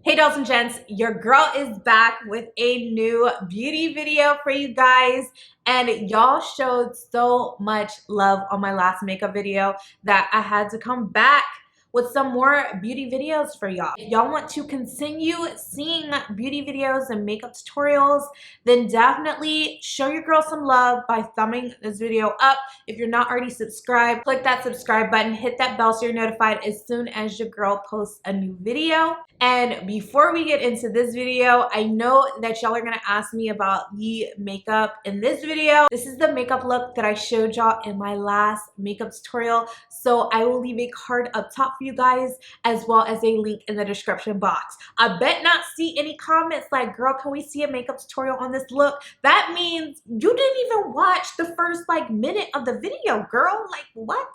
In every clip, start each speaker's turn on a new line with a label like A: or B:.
A: Hey dolls and gents, your girl is back with a new beauty video for you guys, and y'all showed so much love on my last makeup video that I had to come back with some more beauty videos for y'all. If y'all want to continue seeing beauty videos and makeup tutorials, then definitely show your girl some love by thumbing this video up. If you're not already subscribed, click that subscribe button, hit that bell so you're notified as soon as your girl posts a new video. And before we get into this video, I know that y'all are gonna ask me about the makeup in this video. This is the makeup look that I showed y'all in my last makeup tutorial. So I will leave a card up top for you guys, as well as a link in the description box. I bet not see any comments like, girl, can we see a makeup tutorial on this look? That means you didn't even watch the first minute of the video, girl. Like, what?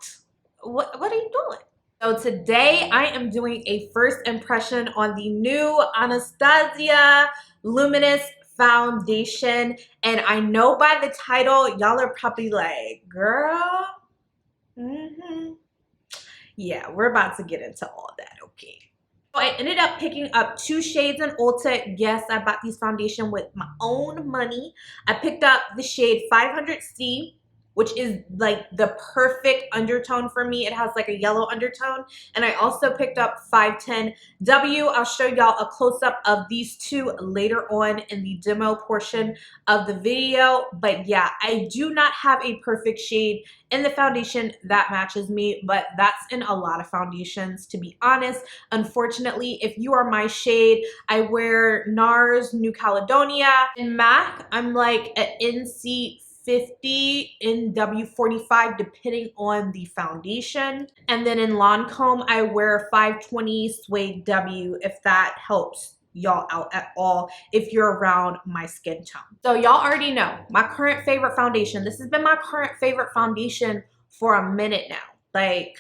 A: What are you doing? So today I am doing a first impression on the new Anastasia Luminous foundation. And I know by the title, y'all are probably like, girl, yeah, we're about to get into all that, okay? So I ended up picking up 2 shades in Ulta. Yes, I bought these foundation with my own money. I picked up the shade 500C, which is like the perfect undertone for me. It has like a yellow undertone. And I also picked up 510W. I'll show y'all a close-up of these two later on in the demo portion of the video. But yeah, I do not have a perfect shade in the foundation that matches me, but that's in a lot of foundations, to be honest. Unfortunately, if you are my shade, I wear NARS, New Caledonia. In MAC, I'm like an NC 50 in W45 depending on the foundation, and then in Lancome I wear 520 Suede W, if that helps y'all out at all if you're around my skin tone. So y'all already know my current favorite foundation. This has been my current favorite foundation for a minute now. Like,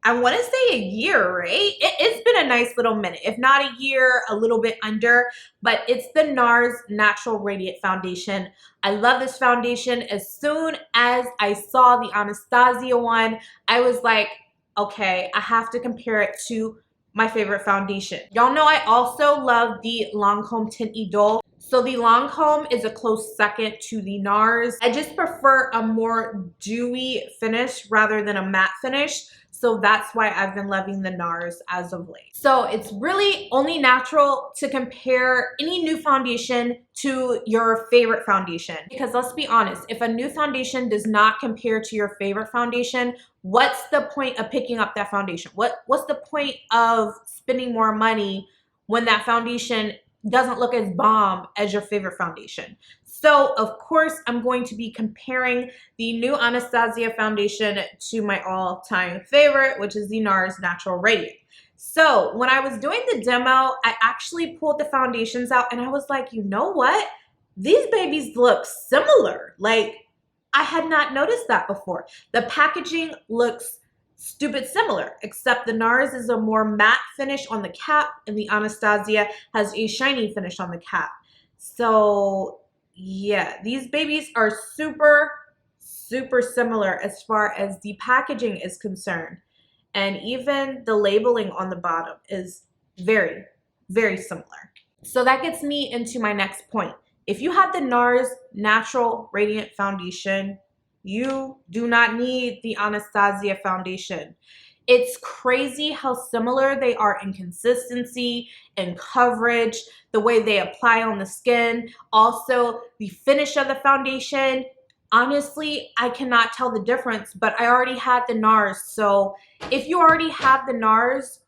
A: I want to say a year, right? It's been a nice little minute. If not a year, a little bit under, but it's the NARS Natural Radiant Foundation. I love this foundation. As soon as I saw the Anastasia one, I was like, okay, I have to compare it to my favorite foundation. Y'all know I also love the Lancome Keisha. So the Lancome is a close second to the NARS. I just prefer a more dewy finish rather than a matte finish. So that's why I've been loving the NARS as of late. So it's really only natural to compare any new foundation to your favorite foundation. Because let's be honest, if a new foundation does not compare to your favorite foundation, what's the point of picking up that foundation? What's the point of spending more money when that foundation doesn't look as bomb as your favorite foundation? So of course I'm going to be comparing the new Anastasia foundation to my all-time favorite, which is the NARS Natural Radiant. So when I was doing the demo, I actually pulled the foundations out and I was like, you know what? These babies look similar. Like, I had not noticed that before. The packaging looks stupid similar, except the NARS is a more matte finish on the cap and the Anastasia has a shiny finish on the cap. So yeah, these babies are super similar as far as the packaging is concerned. And even the labeling on the bottom is very similar. So that gets me into my next point. If you have the NARS Natural Radiant Foundation, you do not need the Anastasia foundation. It's crazy how similar they are in consistency and coverage, the way they apply on the skin, also the finish of the foundation. Honestly, I cannot tell the difference, but I already had the NARS. So if you already have the NARS,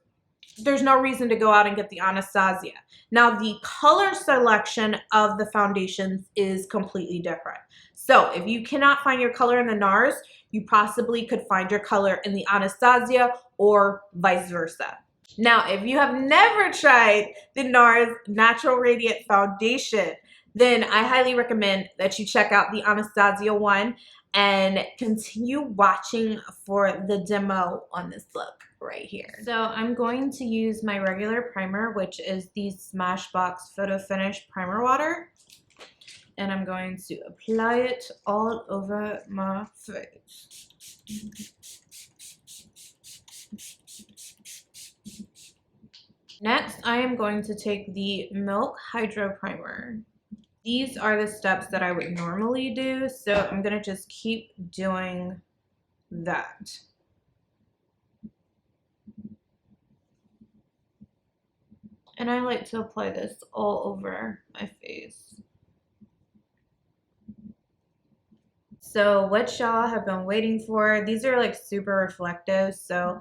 A: there's no reason to go out and get the Anastasia. Now, the color selection of the foundations is completely different. So if you cannot find your color in the NARS, you possibly could find your color in the Anastasia or vice versa. Now, if you have never tried the NARS Natural Radiant Foundation, then I highly recommend that you check out the Anastasia one and continue watching for the demo on this look right here. So I'm going to use my regular primer, which is the Smashbox Photo Finish Primer Water. And I'm going to apply it all over my face. Next, I am going to take the Milk Hydro Primer. These are the steps that I would normally do, so I'm gonna just keep doing that. And I like to apply this all over my face. So what y'all have been waiting for, these are like super reflective, so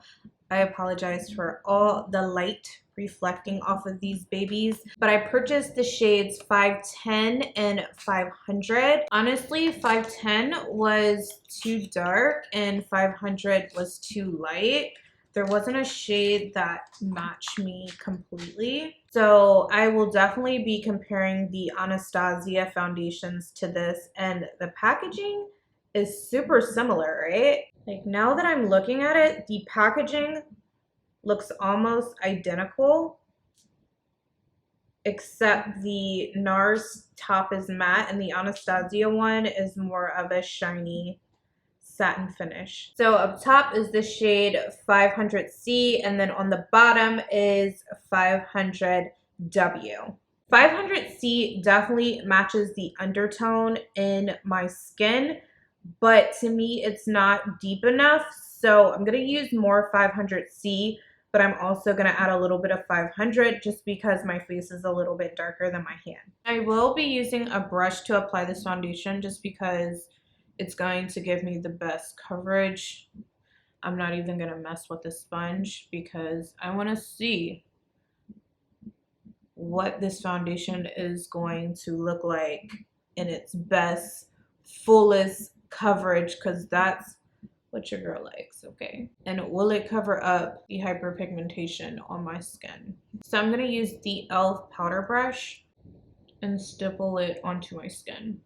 A: I apologize for all the light reflecting off of these babies, but I purchased the shades 510 and 500. Honestly, 510 was too dark and 500 was too light. There wasn't a shade that matched me completely. So I will definitely be comparing the Anastasia foundations to this, and the packaging is super similar, right? Like now that I'm looking at it, the packaging looks almost identical, except the NARS top is matte and the Anastasia one is more of a shiny satin finish. So up top is the shade 500C, and then on the bottom is 500W. 500C definitely matches the undertone in my skin, but to me it's not deep enough, so I'm going to use more 500C, but I'm also going to add a little bit of 500 just because my face is a little bit darker than my hand. I will be using a brush to apply this foundation just because it's going to give me the best coverage. I'm not even going to mess with the sponge because I want to see what this foundation is going to look like in its best, fullest coverage, because that's what your girl likes, okay? And will it cover up the hyperpigmentation on my skin? So I'm going to use the e.l.f. powder brush and stipple it onto my skin.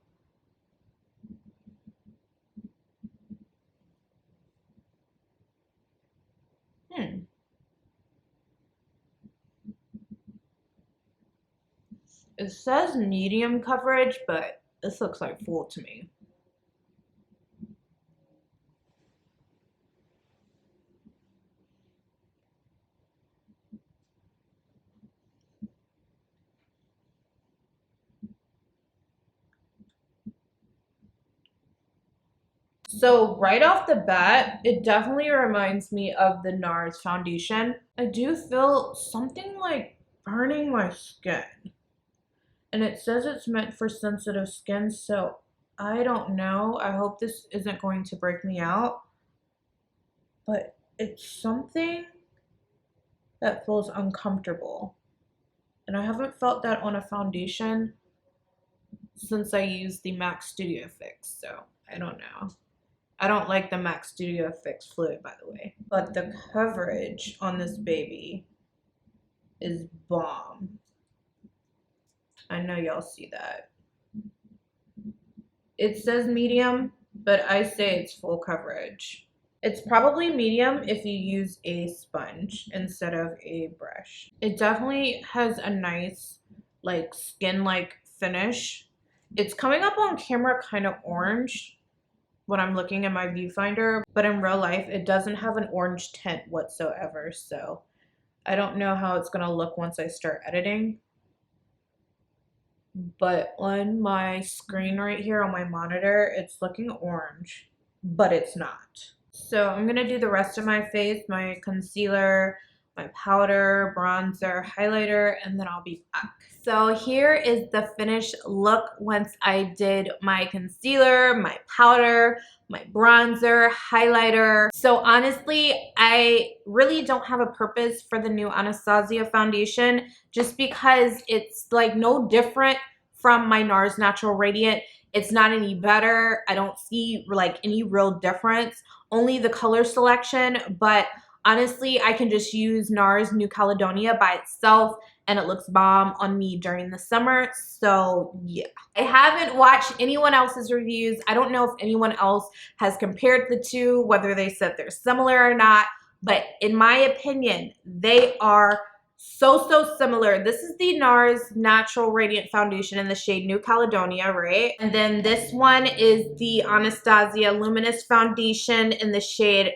A: It says medium coverage, but this looks like full to me. So right off the bat, it definitely reminds me of the NARS foundation. I do feel something like burning my skin. And it says it's meant for sensitive skin, so I don't know. I hope this isn't going to break me out. But it's something that feels uncomfortable. And I haven't felt that on a foundation since I used the MAC Studio Fix, so I don't know. I don't like the MAC Studio Fix fluid, by the way. But the coverage on this baby is bomb. I know y'all see that. It says medium, but I say it's full coverage. It's probably medium if you use a sponge instead of a brush. It definitely has a nice, like, skin-like finish. It's coming up on camera kind of orange when I'm looking at my viewfinder, but in real life it doesn't have an orange tint whatsoever, so I don't know how it's gonna look once I start editing. But on my screen right here on my monitor, it's looking orange, but it's not. So I'm gonna do the rest of my face, my concealer, my powder, bronzer, highlighter, and then I'll be back. So here is the finished look once I did my concealer, my powder, my bronzer, highlighter. So honestly, I really don't have a purpose for the new Anastasia foundation just because it's like no different from my NARS Natural Radiant. It's not any better. I don't see like any real difference, only the color selection, but honestly, I can just use NARS New Caledonia by itself and it looks bomb on me during the summer. So yeah, I haven't watched anyone else's reviews. I don't know if anyone else has compared the two, whether they said they're similar or not, but in my opinion, they are so similar. This is the NARS Natural Radiant Foundation in the shade New Caledonia, right? And then this one is the Anastasia Luminous Foundation in the shade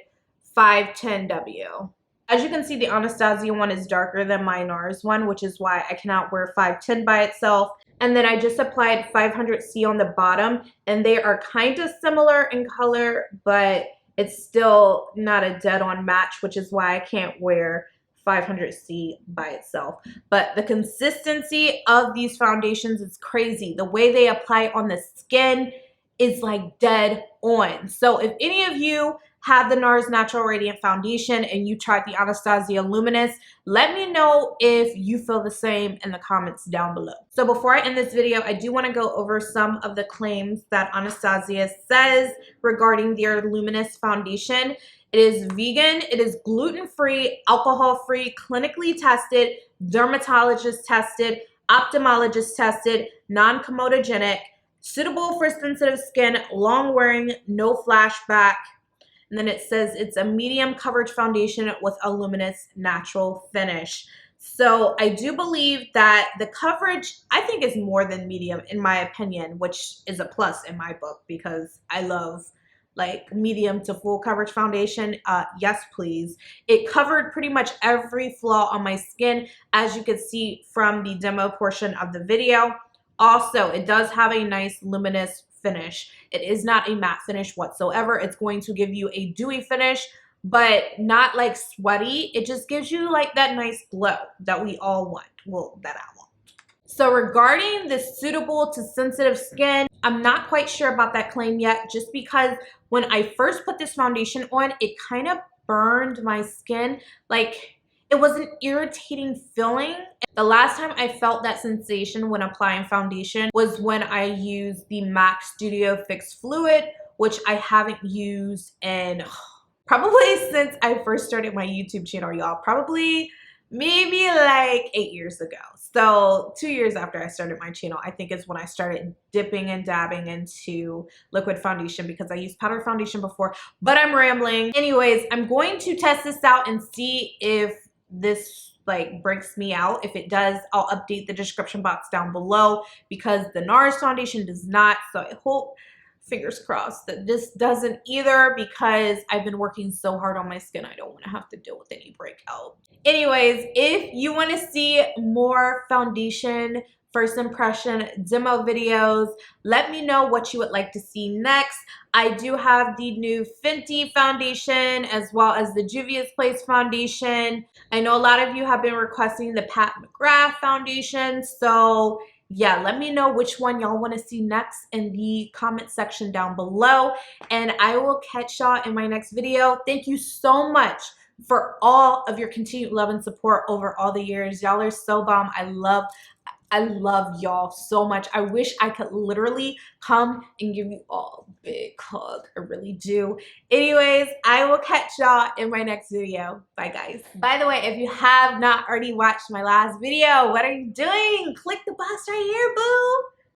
A: 510W. As you can see, the Anastasia one is darker than my NARS one, which is why I cannot wear 510 by itself. And then I just applied 500C on the bottom, and they are kind of similar in color, but it's still not a dead-on match, which is why I can't wear 500C by itself. But the consistency of these foundations is crazy. The way they apply on the skin is like dead on. So if any of you have the NARS Natural Radiant Foundation and you tried the Anastasia Luminous, let me know if you feel the same in the comments down below. So before I end this video, I do want to go over some of the claims that Anastasia says regarding their Luminous foundation. It is vegan, it is gluten-free, alcohol-free, clinically tested, dermatologist tested, ophthalmologist tested, non-comedogenic, suitable for sensitive skin, long wearing, no flashback. And then it says it's a medium coverage foundation with a luminous natural finish. So I do believe that the coverage, I think, is more than medium in my opinion, which is a plus in my book because I love like medium to full coverage foundation. Yes, please. It covered pretty much every flaw on my skin, as you can see from the demo portion of the video. Also, it does have a nice luminous finish. It is not a matte finish whatsoever. It's going to give you a dewy finish, but not like sweaty. It just gives you like that nice glow that we all want. Well, that I want. So regarding the suitable to sensitive skin, I'm not quite sure about that claim yet, just because when I first put this foundation on, it kind of burned my skin. Like, it was an irritating feeling. The last time I felt that sensation when applying foundation was when I used the MAC Studio Fix Fluid, which I haven't used in probably since I first started my YouTube channel, y'all. Probably maybe like 8 years ago. So 2 years after I started my channel, I think is when I started dipping and dabbing into liquid foundation because I used powder foundation before, but I'm rambling. Anyways, I'm going to test this out and see if this like breaks me out. If it does, I'll update the description box down below because the NARS foundation does not. So I hope, fingers crossed, that this doesn't either because I've been working so hard on my skin. I don't want to have to deal with any breakout. Anyways, if you want to see more foundation first impression demo videos, let me know what you would like to see next. I do have the new Fenty foundation as well as the Juvia's Place foundation. I know a lot of you have been requesting the Pat McGrath foundation, so yeah, let me know which one y'all want to see next in the comment section down below, and I will catch y'all in my next video. Thank you so much for all of your continued love and support over all the years. Y'all are so bomb. I love y'all so much. I wish I could literally come and give you all a big hug. I really do. Anyways, I will catch y'all in my next video. Bye, guys. By the way, if you have not already watched my last video, what are you doing? Click the box right here, boo.